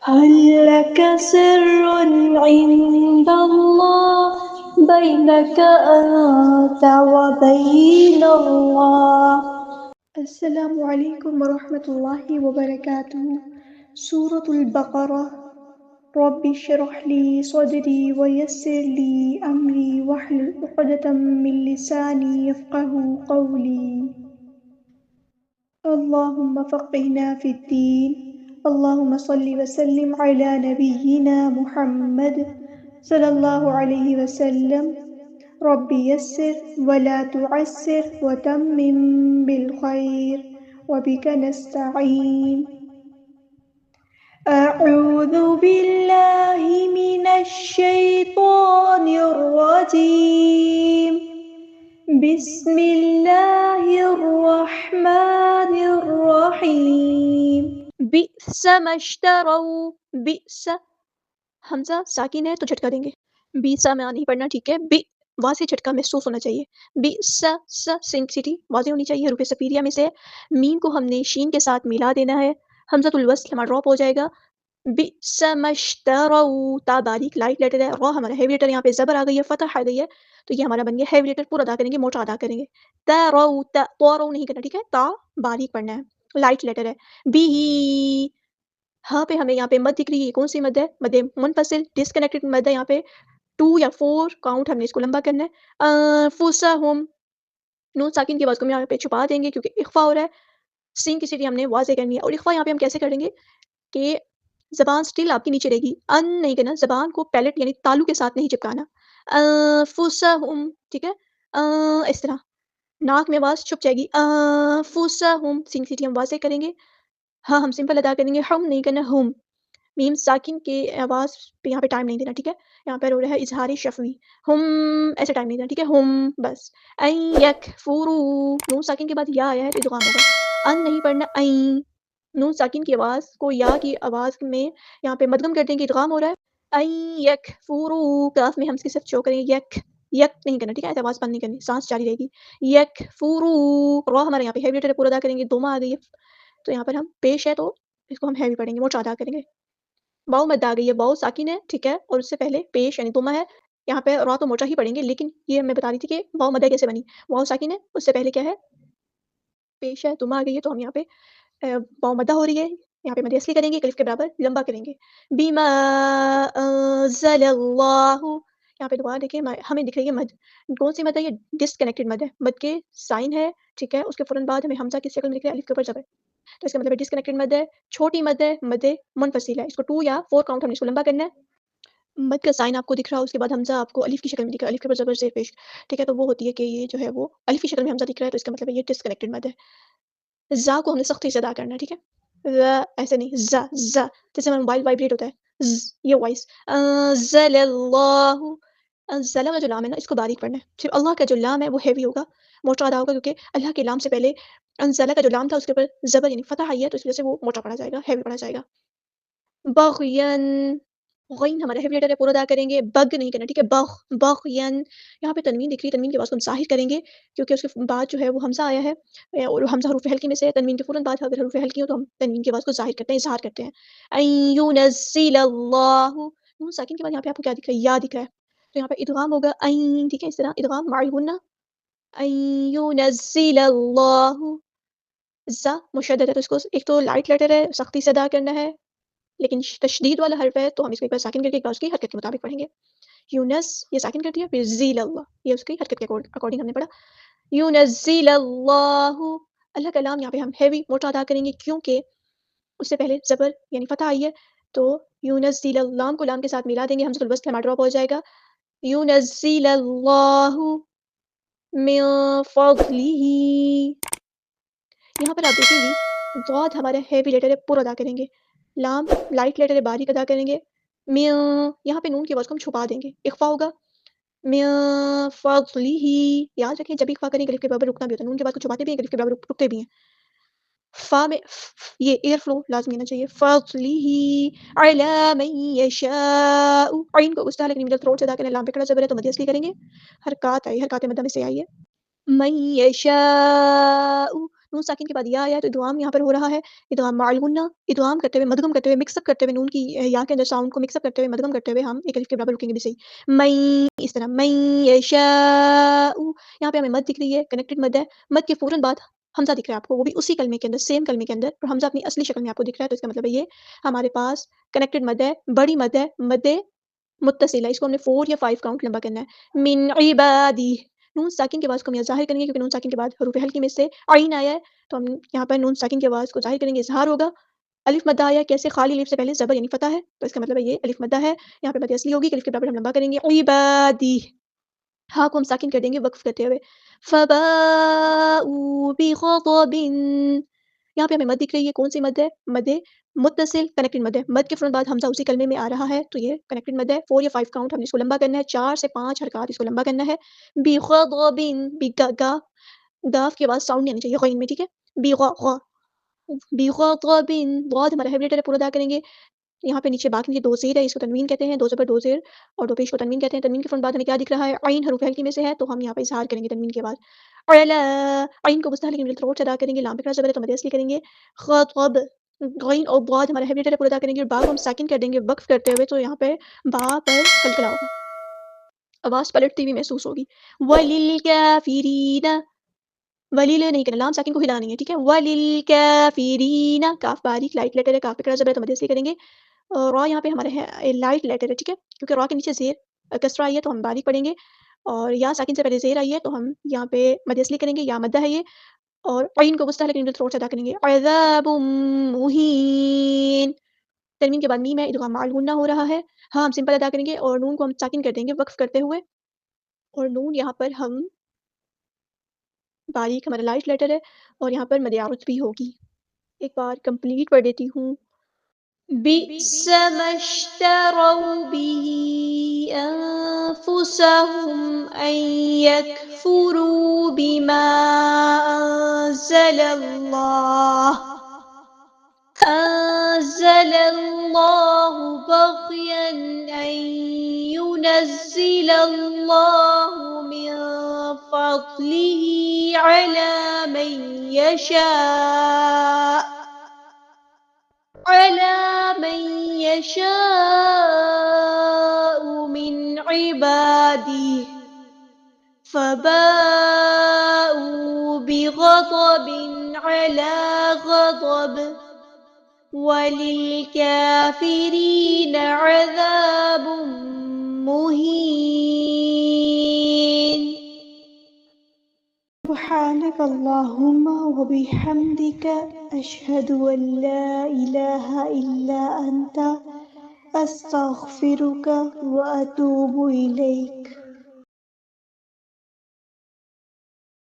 هل لك سر عند الله بينك أنت وبين الله. السلام علیکم ورحمۃ اللہ وبرکاتہ۔ سورۃ البقرہ۔ رب اشرح لی صدری ویسر لی امری واحلل عقدۃ من لسانی یفقهوا قولی۔ اللهم فقهنا في الدين. اللهم صل وسلم على نبينا محمد صلى الله عليه وسلم. رب يسر ولا تعسر وتمم بالخير وبك نستعين. أعوذ بالله من الشيطان الرجيم. بسم اللہ الرحمن الرحیم۔ بئس ما اشتروا، بئس حمزہ ساکن ہے تو جھٹکا دیں گے، بئس میں نہیں پڑھنا، ٹھیک ہے، بی واضح جھٹکا محسوس ہونا چاہیے، بئس سنسٹی واضح ہونی چاہیے، حروف سپیریا میں سے میم کو ہم نے شین کے ساتھ ملا دینا ہے، حمزۃ الوصل ہمارا ڈراپ ہو جائے گا، بئس ما اشتروا، تا باریک لائٹ لیٹر ہے، را ہمارا ہیوی لیٹر، یہاں پہ زبر آ گئی ہے، فتح آ گئی ہے، تو یہ ہمارا بن گیا ہیوی لیٹر، پورا ادا کریں گے، موٹا ادا کریں گے، تا رو تا تو رو نہیں کرنا، ٹھیک ہے، تا باریک پڑھنا ہے، لائٹ لیٹر ہے، بی ہاں پہ ہمیں یہاں پہ مد دکھ رہی ہے، کون سی مد ہے؟ مد منفصل، ڈسکنیکٹڈ مد ہے، یہاں پہ 2 یا 4 کاؤنٹ ہم نے اس کو لمبا کرنا ہے، انفسہم، نون ساکن کی آواز کو ہم یہاں پہ چھپا دیں گے کیونکہ اخفا ہو رہا ہے، سین کی سیٹی ہم نے واضح کرنی ہے، اور اخفا یہاں پہ ہم کیسے کریں گے کہ زبان سٹل آپ کی نیچے رہے گی، ان نہیں کرنا، زبان کو پیلٹ یعنی تالو کے ساتھ نہیں چپکانا، انفسہم، ٹھیک ہے، اس طرح ناک میں آواز چھپ جائے گی، انفسہم، سین کی سیٹی ہم واضح کریں گے، ہاں ہم سمپل ادا کریں گے، ہم نہیں کرنا، ہم میم ساکن کی آواز پہ یہاں پہ ٹائم نہیں دینا، ٹھیک ہے، یہاں پہ ہو رہا ہے اظہار شفوی، ہم ایسے ٹائم نہیں دینا، ٹھیک ہے، ہم بس، این یکفروا، نون ساکن کے بعد یا آیا ہے تو ادغام ہوگا، ان نہیں پڑھنا، این، نون ساکن کی آواز کو یا کی آواز میں یہاں پہ مدغم کر دیں گے، ادغام ہو رہا ہے، این یکفروا، کاف میں ہم اس کی صرف شو کریں گے، یک یک نہیں کرنا، ٹھیک ہے، ایسے آواز بند نہیں کرنی، سانس جاری رہے گی، یکفروا، را ہمارے یہاں پہ ہیوی لیٹر پورا ادا کریں گے، دوما آ گئی ہے تو یہاں پر ہم پیش ہے تو اس کو ہم ہیوی پڑھیں گے، موٹا ادا کریں گے، واؤ مد آ گئی ہے، واؤ ساکن ہے، ٹھیک ہے، اور اس سے پہلے پیش یعنی دوما ہے، یہاں پہ را تو موٹا ہی پڑھیں گے، لیکن یہ میں بتا رہی تھی کہ واؤ مدہ کیسے بنی، واؤ ساکن ہے، اس سے پہلے کیا ہے، پیش ہے، دوما آ گئی ہے، تو ہم یہاں پہ واؤ مدہ ہو رہی ہے، یہاں پہ مد اصلی کریں گے، الف کے برابر لمبا کریں گے، بما انزل اللہ، یہاں پہ دوبارہ دیکھیں ہمیں دکھ رہی ہے مد، کون سی مد ہے، یہ ڈسکنیکٹڈ مد ہے، مد کے سائن ہے، ٹھیک ہے، اس کے فوراً بعد ہمیں حمزہ کی شکل میں دکھ رہا ہے الف کے اوپر زبر، تو اس کا مطلب ہے ڈسکنیکٹڈ مد ہے، چھوٹی مد ہے، مد منفصل ہے، اس کو 2 یا 4 کاؤنٹ ہم نے اس کو لمبا کرنا ہے، مد کا سائن آپ کو دکھ رہا ہے، اس کے بعد حمزہ آپ کو الف کی شکل میں دکھ رہا ہے، الف کے اوپر زبر زیر پیش، ٹھیک ہے، تو وہ ہوتی ہے کہ یہ جو ہے وہ الف کی شکل میں حمزہ دکھ رہا ہے، تو اس کا مطلب ہے یہ ڈسکنیکٹڈ مد ہے، زا کو ہم نے سختی سے ادا کرنا ہے، ٹھیک ہے، ایسے نہیں، زا زا جیسے ہمارا موبائل وائبریٹ ہوتا ہے، یہ وائس، انزل اللہ، انزل کا جو لام ہے نا اس کو باریک پڑھنا ہے، صرف اللہ کا جو لام ہے وہ ہیوی ہوگا، موٹا ادا ہوگا، کیونکہ اللہ کے لام سے پہلے انزل کا جو لام تھا اس کے اوپر زبر یعنی فتح آئی ہے، تو اس وجہ سے وہ موٹا پڑھا جائے گا، ہیوی پڑھا جائے گا، بغین، غین ہمارا ہیوی لیٹر ہے، پورا ادا کریں گے، بگ نہیں کرنا، ٹھیک ہے، بغ بغین، یہاں پہ تنوین دکھ رہی ہے، تنوین کی آواز کو ہم ظاہر کریں گے کیونکہ اس کے بعد جو ہے وہ حمزہ آیا ہے، اور حمزہ حروف ہلکی میں سے ہے، تنوین کے فوراً بعد اگر حروف ہلکی ہو تو ہم تنوین کی آواز کو ظاہر کرتے ہیں، اظہار کرتے ہیں، این ینزل اللہ، نون ساکن کے بعد یہاں پہ آپ کو کیا دکھ رہا ہے، یا دکھ رہا ہے، تو یہاں پہ ادغام ہوگا این، ٹھیک ہے، اس طرح ادغام مع الغنہ، این ینزل اللہ، زا مشدد ہے تو اس کو ایک تو لائٹ لیٹر ہے، سختی سے ادا کرنا ہے، لیکن تشدید والا حرف ہے تو ہم اس کو ایک بار ساکن کر کے ایک بار اس کی حرکت کے مطابق پڑھیں گے، یونس یہ ساکن کر دیا، پھر ذیل اللہ یہ اس کی حرکت کے اکارڈنگ ہم نے پڑھا، یونزل اللہ، اللہ کا لام یہاں پہ ہم ہیوی موٹا ادا کریں گے کیونکہ اس سے پہلے زبر یعنی فتح آئی ہے، تو یونزل اللہ کو لام کے ساتھ ملا دیں گے، حمزۃ الوصل ہمارا ڈراپ ہو جائے گا، یونزل اللہ من فضلہ، یہاں پر آپ دیکھیں گی ضاد ہمارا ہیوی لیٹر ہے، پورا ادا کریں گے، لام لائٹ لیٹر ہے، باریک ادا کریں گے، من، یہاں پہ نون کی آواز کو ہم چھپا دیں گے، اخفا ہوگا، من فضلہ، یاد رکھیں جب اخفا کریں گے الف کے برابر رکنا بھی ہوتا ہے، نون کے بعد کو چھپاتے بھی ہیں، الف کے برابر رکتے بھی ہیں، فا میں یہ ایئر فلو لازمی ہونا چاہیے، فضلہ علی من یشاء، عین کو اس طرح لیکن مڈل تھروٹ سے ادا کریں، لام پہ کڑا زبر ہے تو مد اصلی کریں گے، حرکات آئی، حرکات مدہ میں سے آئی ہے، من یشاء، نون ساکن کے بعد یا آیا ہے تو ادغام یہاں پر ہو رہا ہے، ادغام مع الغنہ، ادغام کرتے ہوئے مدغم کرتے ہوئے مکس اپ کرتے ہوئے نون کی یا کے اندر ساؤنڈ کو مکس اپ کرتے ہوئے مدغم کرتے ہوئے ہم ایک الف کے برابر رکیں گے بھی صحیح، میں اس طرح میں یشاء، یہاں پہ ہمیں مد دکھ رہی ہے، کنیکٹڈ مد ہے، مد کے فوراً بعد حمزہ دکھ رہا ہے آپ کو، وہ بھی اسی کلمے کے اندر، سیم کلمے کے اندر، اور حمزہ اپنی اصلی شکل میں آپ کو دکھ رہا ہے، تو اس کا مطلب ہے یہ ہمارے پاس کنیکٹڈ مد ہے، بڑی مد ہے، مد متصل ہے، اس کو ہم نے 4 یا 5 کاؤنٹ لمبا کرنا ہے، من عبادی، نون ساکن کے بعد کو ہم ظاہر کریں گے کیونکہ نون ساکن کے بعد حروف ہلکی میں سے عین آیا ہے، تو ہم یہاں پر نون ساکن کے آواز کو ظاہر کریں گے، اظہار ہوگا، الف مدہ آیا کیسے، خالی الف سے پہلے زبر یعنی فتح ہے، تو اس کا مطلب ہے یہ الف مدہ ہے، یہاں پہ مد اصلی ہوگی کہ الف کے برابر ہم لمبا کریں گے، عبادی، ہاں کو ہم ساکن کر دیں گے وقف کرتے ہوئے، فباؤوا بغضب، یہاں پہ ہمیں مد دکھ رہی ہے، کون سی مد ہے، مد متصل کنیکٹڈ مد ہے، مد کے فوراً بعد حمزہ اسی کلمے میں آ رہا ہے، تو یہ کنیکٹڈ مد ہے، 4 یا 5 کاؤنٹ ہم نے اس کو لمبا کرنا ہے، 4 سے 5 حرکات اس کو لمبا کرنا ہے، بغضب، گاف کے بعد ساؤنڈ نہیں آنی چاہیے غین میں، ٹھیک ہے، بغضب، ضاد ہمارا ہیوی لیٹر ہے، پورا ادا کریں گے، یہاں پہ نیچے باقی دو زیر ہے، اس کو تنوین کہتے ہیں، دو زبر دو زیر اور دو پیش کو تنوین کہتے ہیں، تنوین کے فوراً بعد ہمیں کیا دکھ رہا ہے، عین حروف ہلکی میں سے ہے، تو ہم یہاں پہ اظہار کریں گے تنوین کے بعد، علا، عین کو مستحل لیکن تھروٹ سے ادا کریں گے، لام پہ زبر ہے تو مد اصلی کریں گے، خطب، غین اور ضاد ہمارا ہیوی لیٹر ہے، پورا ادا کریں گے، اور با کو ہم ساکن کر دیں گے وقف کرتے ہوئے، تو یہاں پہ با پر کلکلا ہوگا، آواز پلٹتی ہوئی محسوس ہوگی، وللکافرین، ولیل نہیں کرنا، لام ساکن کو ہلانا نہیں ہے، ٹھیک ہے، وللکافرین، کاف باریک لائٹ لیٹر ہے، کاف پہ کڑا زبر ہے تو مد اصلی کریں گے، را یہاں پہ ہمارے ہے لائٹ لیٹر ہے، ٹھیک ہے، کیونکہ را کے نیچے زیر کسرہ آئی ہے تو ہم باریک پڑھیں گے، اور یا ساکن سے پہلے زیر آئی ہے تو ہم یہاں پہ مد اصلی کریں گے، یا مدہ ہے یہ، اور عین کو مستحل لیکن تھروٹ سے ادا کریں گے، عذاب مہین، تنوین کے بعد میم ہے، ادغام مع الغنہ ہو رہا ہے، ہاں ہم سمپل ادا کریں گے اور نون کو ہم ساکن کر دیں گے وقف کرتے ہوئے، اور نون یہاں پر ہم باریک ہمارا لائٹ لیٹر ہے، اور یہاں پر مد عارض بھی ہوگی، ایک بار کمپلیٹ پڑھ دیتی ہوں، بئس ما اشتروا به أنفسهم أن يكفروا بما أنزل الله بغيا أن ينزل الله من فضله على من يشاء من عباده فباءوا بغضب على غضب وللكافرين عذاب مهين. سبحانك اللهم وبحمدك أشهد أن لا إله إلا أنت أستغفرك وأتوب إليك.